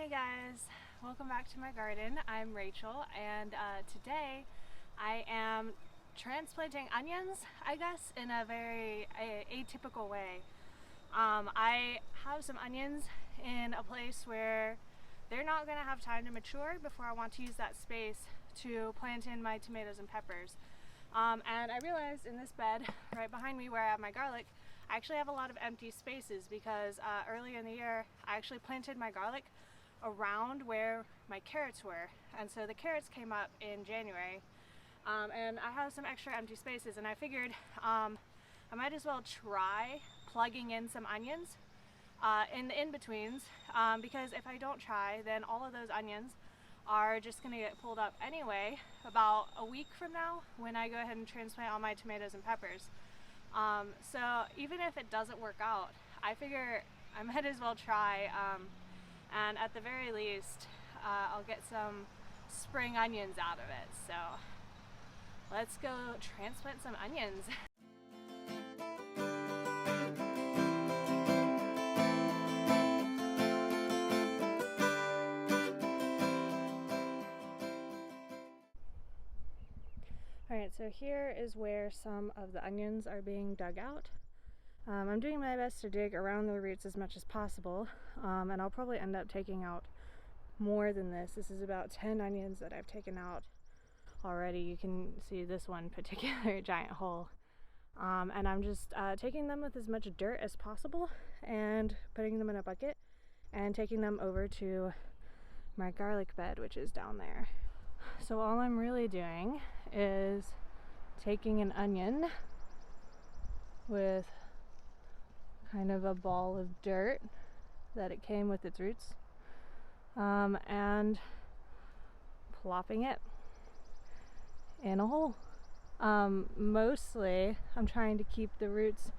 Hey guys, welcome back to my garden. I'm Rachel, and today I am transplanting onions, I guess, in a very atypical way. I have some onions in a place where they're not going to have time to mature before I want to use that space to plant in my tomatoes and peppers. And I realized in this bed right behind me where I have my garlic, I actually have a lot of empty spaces because earlier in the year I actually planted my garlic around where my carrots were, and so the carrots came up in January, and I have some extra empty spaces, and I figured I might as well try plugging in some onions in the in-betweens, because if I don't try, then all of those onions are just going to get pulled up anyway about a week from now when I go ahead and transplant all my tomatoes and peppers. So even if it doesn't work out, I figure I might as well try, and at the very least I'll get some spring onions out of it. So let's go transplant some onions. Alright, so here is where some of the onions are being dug out. I'm doing my best to dig around the roots as much as possible, and I'll probably end up taking out more than this. This is about 10 onions that I've taken out already. You can see this one particular giant hole. And I'm just taking them with as much dirt as possible and putting them in a bucket and taking them over to my garlic bed, which is down there. So all I'm really doing is taking an onion with kind of a ball of dirt that it came with its roots, and plopping it in a hole. Mostly I'm trying to keep the roots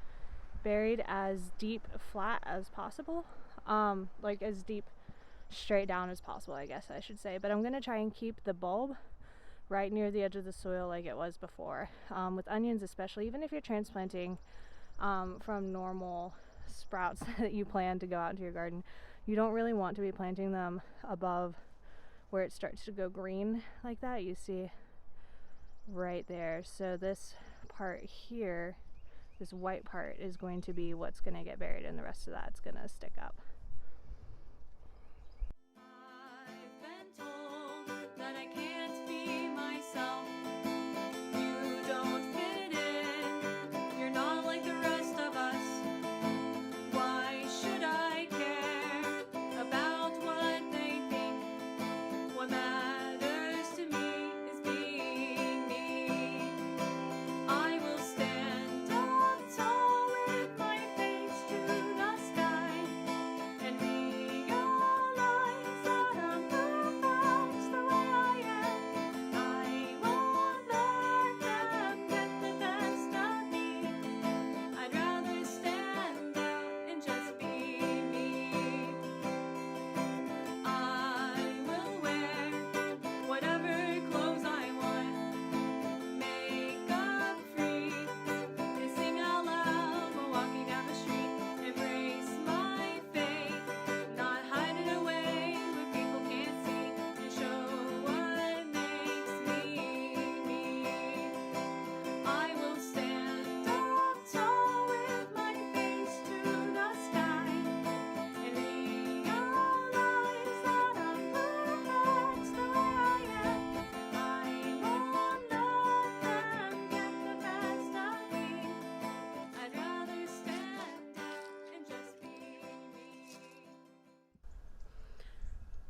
buried as deep flat as possible, like as deep straight down as possible, I guess I should say, but I'm gonna try and keep the bulb right near the edge of the soil like it was before. With onions especially, even if you're transplanting from normal sprouts that you plan to go out into your garden, you don't really want to be planting them above where it starts to go green like that. You see right there. So this part here, this white part, is going to be what's going to get buried, and the rest of that's going to stick up.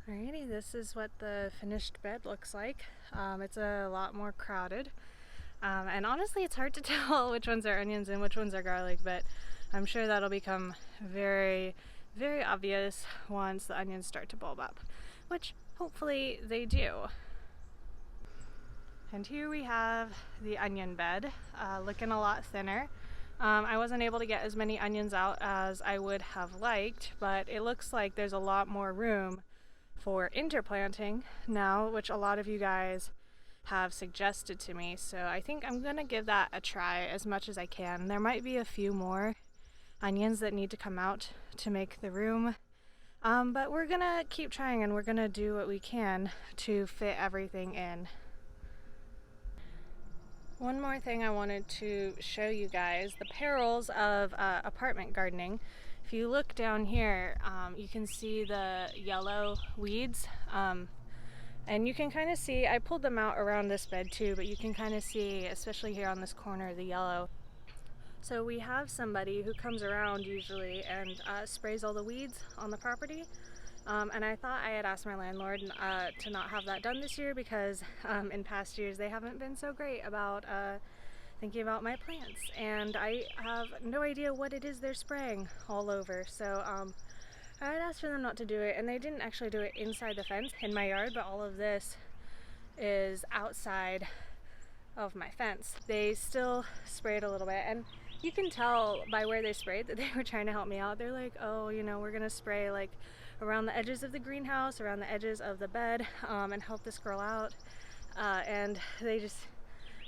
Alrighty, this is what the finished bed looks like. It's a lot more crowded, and honestly it's hard to tell which ones are onions and which ones are garlic, but I'm sure that'll become very, very obvious once the onions start to bulb up, which hopefully they do. And here we have the onion bed, looking a lot thinner. I wasn't able to get as many onions out as I would have liked, but it looks like there's a lot more room for interplanting now, which a lot of you guys have suggested to me. So I think I'm gonna give that a try as much as I can. There might be a few more onions that need to come out to make the room But we're gonna keep trying, and we're gonna do what we can to fit everything in. One more thing I wanted to show you guys, the perils of apartment gardening. If you look down here, you can see the yellow weeds, and you can kind of see, I pulled them out around this bed too, but you can kind of see, especially here on this corner, the yellow. So we have somebody who comes around usually and sprays all the weeds on the property. And I thought I had asked my landlord to not have that done this year because in past years they haven't been so great about thinking about my plants. And I have no idea what it is they're spraying all over. So I had asked for them not to do it, and they didn't actually do it inside the fence in my yard, but all of this is outside of my fence. They still sprayed a little bit, and you can tell by where they sprayed that they were trying to help me out. They're like, oh, you know, we're gonna spray like around the edges of the greenhouse, around the edges of the bed, and help this girl out. And they just,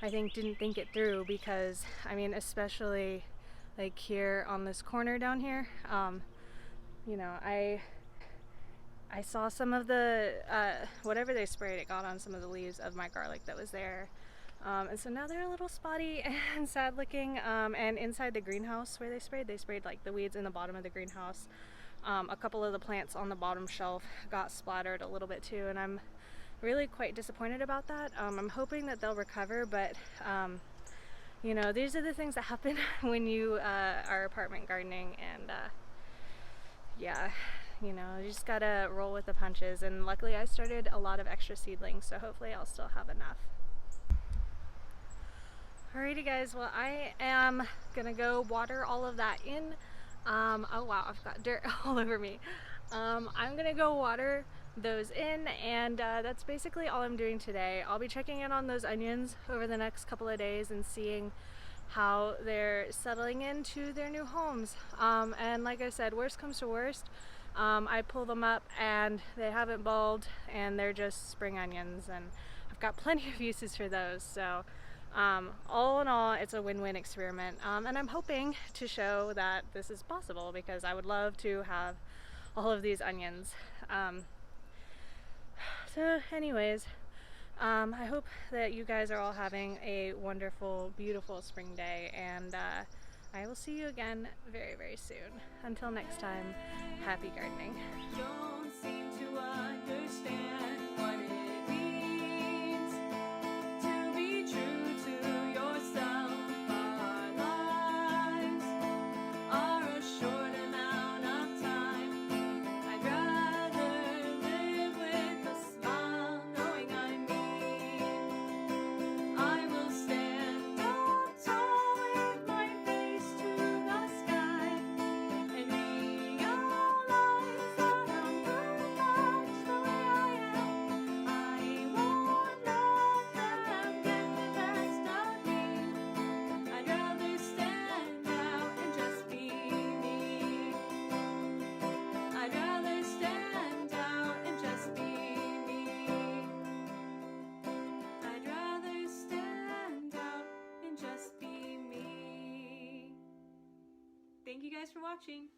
I think, didn't think it through because, I mean, especially like here on this corner down here, you know, I saw some of the, whatever they sprayed, it got on some of the leaves of my garlic that was there. And so now they're a little spotty and sad looking, and inside the greenhouse where they sprayed like the weeds in the bottom of the greenhouse. A couple of the plants on the bottom shelf got splattered a little bit too, and I'm really quite disappointed about that. I'm hoping that they'll recover, but you know, these are the things that happen when you are apartment gardening, and yeah, you know, you just gotta roll with the punches. And luckily I started a lot of extra seedlings, so hopefully I'll still have enough. Alrighty guys, well, I am gonna go water all of that in. Oh wow, I've got dirt all over me. I'm gonna go water those in, and that's basically all I'm doing today. I'll be checking in on those onions over the next couple of days and seeing how they're settling into their new homes. And like I said, worst comes to worst, I pull them up and they haven't bulbed and they're just spring onions, and I've got plenty of uses for those. So all in all, it's a win-win experiment, and I'm hoping to show that this is possible because I would love to have all of these onions. So anyways, I hope that you guys are all having a wonderful, beautiful spring day, and I will see you again very, very soon. Until next time, happy gardening. Don't seem to understand what it means to be true to yourself. Our lives are a short amount of time. I'd rather live with a smile, knowing I mean I will stand up tall with my face to the sky and realize that I'm perfect the way I am. I won't let them get the best of me. I'd rather stand out and just be me. I'd rather stand out and just be me. I'd rather stand out and just be me. Thank you guys for watching.